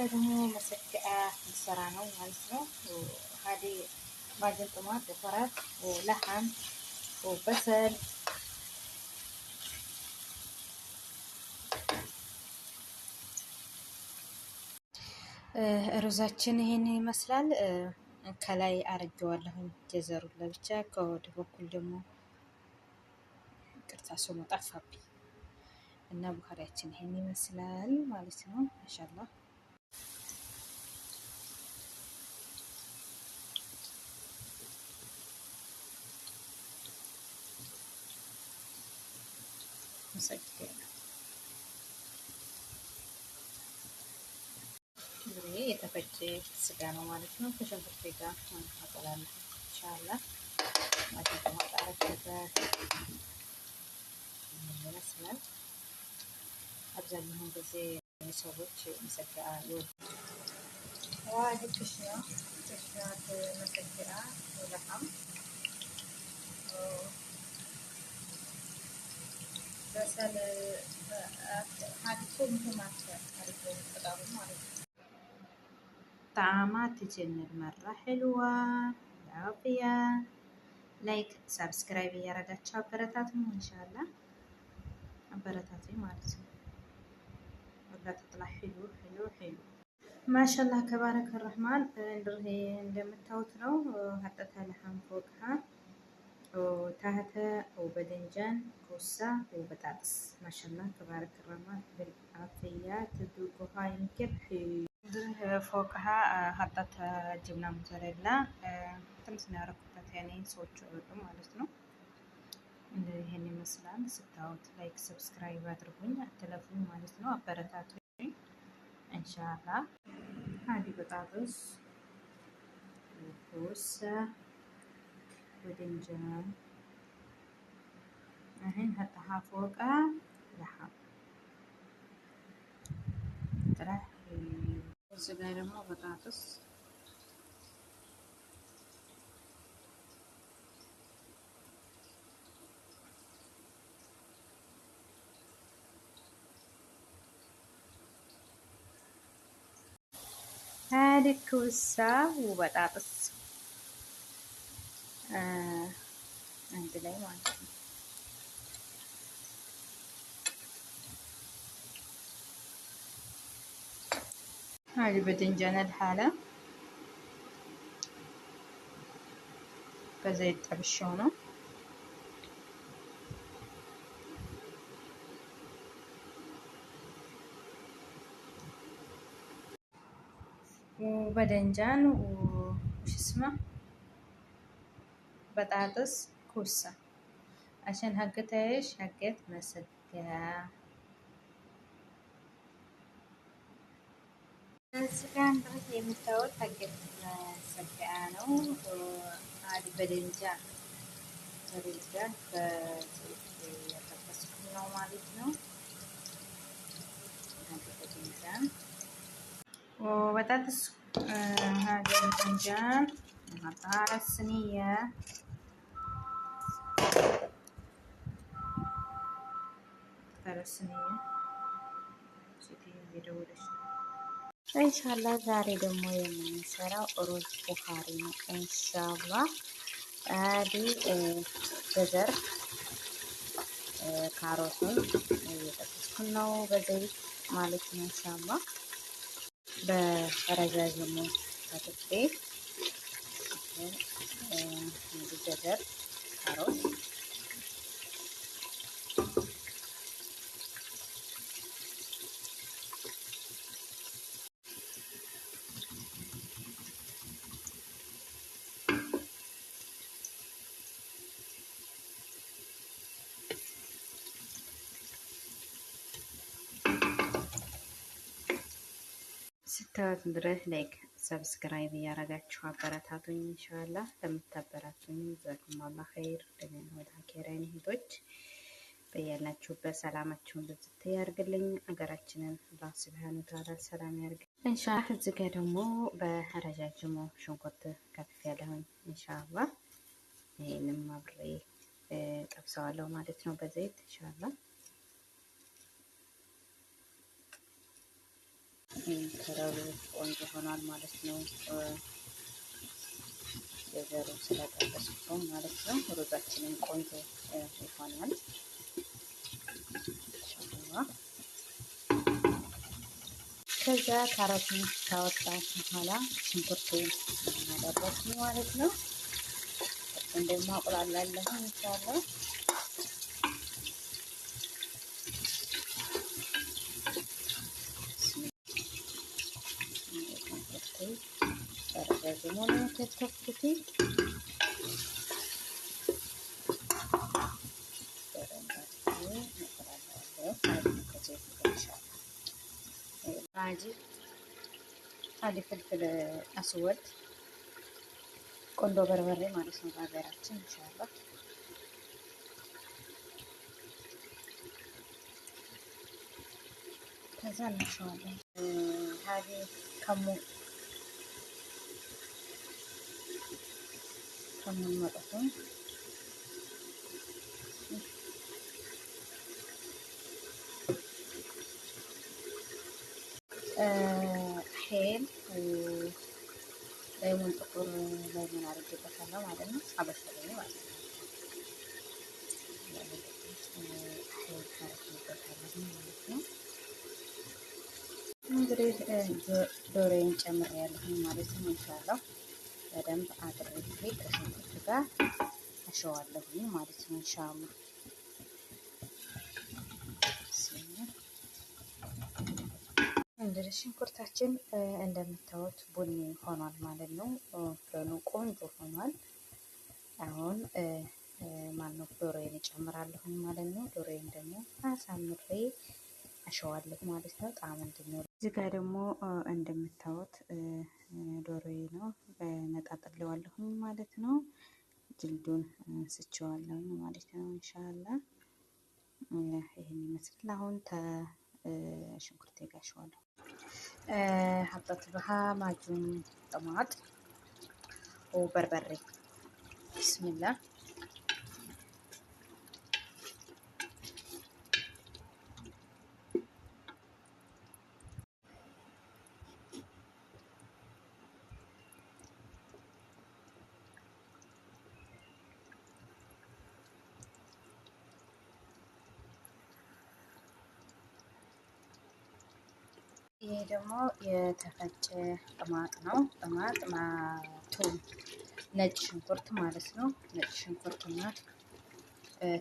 ደግሞ مسكعة السرانة ومالسنو وهذه باقي طماط وفراخ ولحم وبصل ሩዛችን ይሄን ይመስላል። ከላይ አርጌዋለሁኝ ጀዘሩን ለብቻ ከወደ በኩል ደግሞ ቅርታ ስሙ ጠፋብኝ እና ቡኻሪያችን ይሄን ይመስላል ማለት ነው። ማሻአላህ መሰግናለሁ። የተፈጨ ስጋ ነው ማለት ነው። ከሽንኩርት ጋር ማቀላቀል ኢንሻአላህ ማለት ነው። ማጣራት ይመስላል። አብዛኛውን ጊዜ ሰዎች መስጋ ዋጅ ክሽና መስጋ ወለሃም በሰል ሀዲሱ ምክማት አሪፍ ተጣሩ ማለት ነው። طعامات تجنب مرة حلوة العافية لايك سبسكرايب እያረጋችሁ አበረታቱኝ ኢንሻአላህ አበረታቱኝ ማለት ነው። ወላ تطلع حلو حلو حلو ማሻአላህ ተባረከ الرحمن እንደምታዩት ነው። ሀጠታ ለሐም فوقها وتحت وباذنجان كوسة وبطاطس ማሻአላህ ተባረከ الرحمن بالعافية تذوقها يمكن فوقها حطت جبنة موتزاريلا ትንሽ ነው ያደረኩበት ያኔ ሰዎች ወጡ ማለት ነው። ይሄን ይመስላል ስታዩት። ላይክ ሰብስክራይብ አድርጉኝ አትለፉኝ ማለት ነው። አበረታቱኝ ኢንሻአላህ። هذه بطاطس وكوسة ودنجان الحين حطها فوقها لحم طلع እዚህ ጋር ደግሞ በጣጥስ هذه كوسة وبطاطس አንድ ላይ ማለት ነው። هذه باذنجان الحالة በዘይት ጠብሼው ነው። وباذنجان وش اسمه بطاطس كوسة عشان حقت ايش حقت مسكة ስጋን ድረስ የምታዩት ሀገር ሰጋ ነው። አዲ በደንጃን በደንጃን በዘይት ያጠበስኩት ነው ማለት ነው። አዲ በደንጃን وبطاطس هذا الباذنجان نحطها على الصينية على الصينية ኢንሻአላህ ዛሬ ደግሞ የምንሰራው ሩዝ ቡኻሪ ነው ኢንሻአላህ። አዲ በዘር ካሮቱን እየጠበስኩ ነው በዘይት ማለት ነው ኢንሻአላህ። በረጃጅሙ ከትፌ በዘር ካሮት ስታዩት ድረስ ላይክ ሰብስክራይብ እያረጋችሁ አበረታቱኝ ኢንሻአላህ። ለምታበረታቱኝ ጀዛኩሙላህ ኸይር። ደግሞ ወደ አኬራን እህቶች በያላችሁበት ሰላማችሁን ብዝት ያርግልኝ። አገራችንን አላህ ሱብሃነሁ ወተዓላ ሰላም ያርግ ኢንሻአላህ። እዚህ ጋር ደግሞ በረጃጅሙ ሽንኩርት ከፍ ያለውን ኢንሻአላህ ይሄንም አብሬ ጠብሰዋለሁ ማለት ነው በዘይት ኢንሻአላህ። ከረሩ ቆንጆ ሆኗል ማለት ነው። የዘሩ ስለጠበስኩት ማለት ነው። ሩዛችንን ቆንጆ ይሆናል። ከዛ ካሮቱን ካወጣሁ በኋላ ሽንኩርቱን እናደረግን ማለት ነው። እንደማ አቁላላለሁ ኢንሻአላህ። ደግሞ ነው ከተፍኩት አዲ ፍልፍል አስወድ ቆንዶ በርበሬ ማለት ነው በሀገራችን ኢንሻአላህ። ከዛ እናሸዋለን። ሀዲ ከሙን መጠጡ ሄል ላይሞን ጥቁር ላይሞን አድርጌበታለሁ ማለት ነው። አበሰለኝ ማለት ነው። እንግዲህ ዶሮዬን ጨምሬያለሁ ማለት ነው። ኢንሻአላህ በደንብ አድርጌ ከሽንኩርቱ ጋር አሸዋለሁ ማለት ነው። ኢንሻአላህ እንግዲህ ሽንኩርታችን እንደምታዩት ቡኒ ሆኗል ማለት ነው። ፍሬኑ ቆንጆ ሆኗል። አሁን ማነው ዶሮዬን እጨምራለሁ ማለት ነው። ዶሮዬን ደግሞ አሳምሬ አሸዋለሁ ማለት ነው። ጣዕም እንዲኖር እዚህ ጋር ደግሞ እንደምታዩት ዶሮዬ ነው ነጣጥለዋለሁ ማለት ነው። ጅልዱን ስቸዋለሁ ማለት ነው። ኢንሻአላህ ይሄን ይመስላል። አሁን ሽንኩርቴ ጋር አሸዋለሁ። حطيت بها معجون طماط وبربري. بسم الله. ይሄ ደግሞ የተፈጨ ጥማጥ ነው። ጥማጥ ቱም ነጭ ሽንኩርት ማለት ነው። ነጭ ሽንኩርትና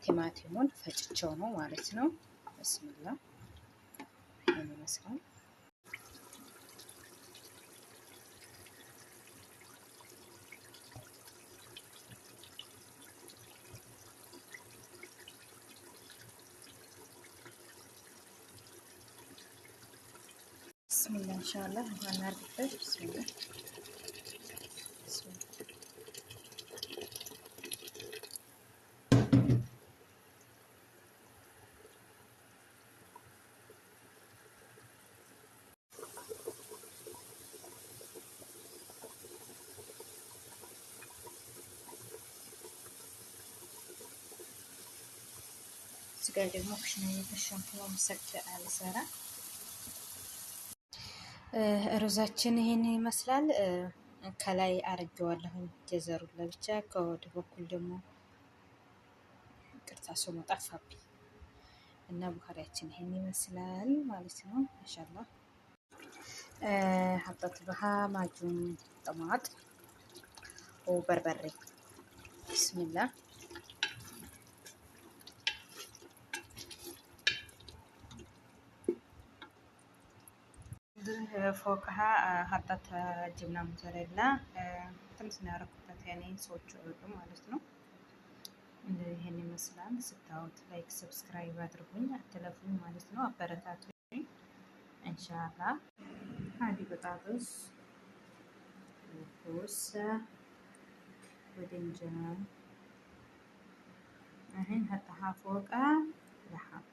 ቲማቲሙን ፈጭቸው ነው ማለት ነው። ብስሚላ ይሄን ይመስላል። ብስሚላ ኢንሻአላህ እናርግበት። ብስሚላ ስጋ ደግሞ ኩሽና እየተሻምኩ ነው አልሰራ። ሩዛችን ይሄን ይመስላል። ከላይ አርጌዋለሁ ጀዘሩን ለብቻ፣ ከወደ በኩል ደግሞ ቅርታ ስሙ ጠፋብኝ እና ቡኻሪያችን ይሄን ይመስላል ማለት ነው። ማሻአላህ حطيت بها معجون طماط وبربري. بسم الله. فوقها حطيت جبنة موتزاريلا ትንሽ ነው ያደረኩት ያኔ ሰዎች ወጡ ማለት ነው። ይሄን ይመስላል። ስታዩት ላይክ ሰብስክራይብ አድርጉኝ አትለፉኝ ማለት ነው። አበረታቱኝ ኢንሻአላህ። ሀዲ በጣጥስ ኮሳ ودنجان الحين حطها فوقها لحم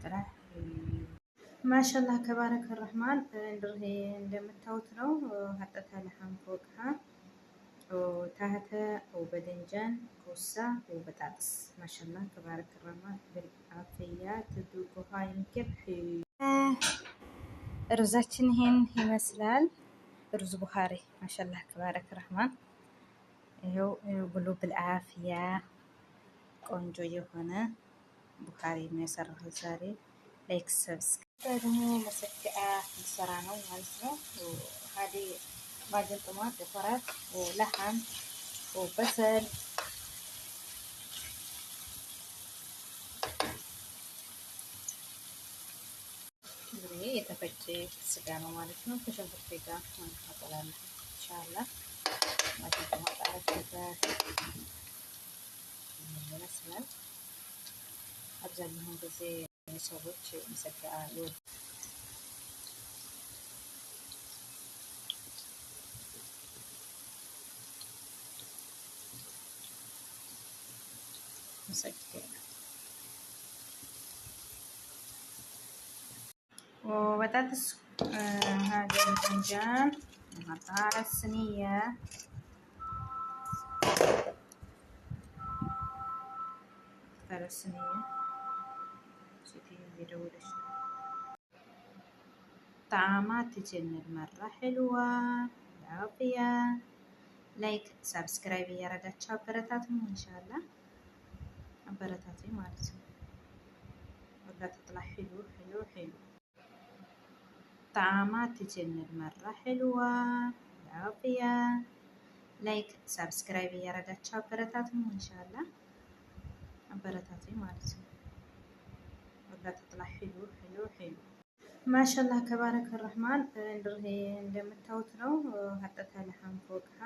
طلع ማሻአላህ ተባረከ ረህማን። እንደምታዩት ነው። حطيتها لحم فوقها وتحت وباذنجان كوسة وبطاطس ማሻአላህ ተባረከ ረህማን بالعافية تذوقها يمكن ሩዛችን ይሄን ይመስላል። ሩዝ ቡኻሪ ማሻአላህ ተባረክ ረህማን። ይኸው ብሉ ብልአፍያ ቆንጆ የሆነ ቡኻሪ ነው የሰራሁት ዛሬ። ላይክ ሰብስክራይብ ደግሞ መሰኪያ ልሰራ ነው ማለት ነው። ሀዲ ማጅን ጥማት ወፈራት ወለሐም ወበሰል እንግዲህ የተፈጨ ስጋ ነው ማለት ነው። ከሽንኩርት ጋር ማቀላቀል ኢንሻአላህ ማጅን ጥማት አረግበት ይመስላል። አብዛኛውን ጊዜ ሰዎች መሰኪያ ይወዱ مسكر وبطاطس هذه الباذنجان نحطها على الصينية. على الصينية طعمات تجنن مرة حلوة العافية. ላይክ ሰብስክራይብ እያደረጋችሁ አበረታቱኝ ኢንሻአላህ አበረታቱኝ ማለት ነው። ወላ ተጥላ ሐሉ ሐሉ ሐሉ طعمات تجنن مرة حلوة العافية. ላይክ ሰብስክራይብ እያደረጋችሁ አበረታቱኝ ኢንሻአላህ አበረታቱኝ ማለት ነው። ወላ ተጥላ ሐሉ ሐሉ ሐሉ ማሻአላህ ተባረከ ረህማን። እንደምታዩት ነው ሀጠታ ለሐም ፎቅሃ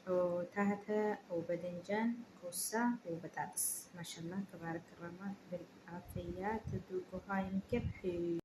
وتحت وباذنجان كوسة وبطاطس ما شاء الله تبارك الرحمن بالعافية تذوقوها يمكن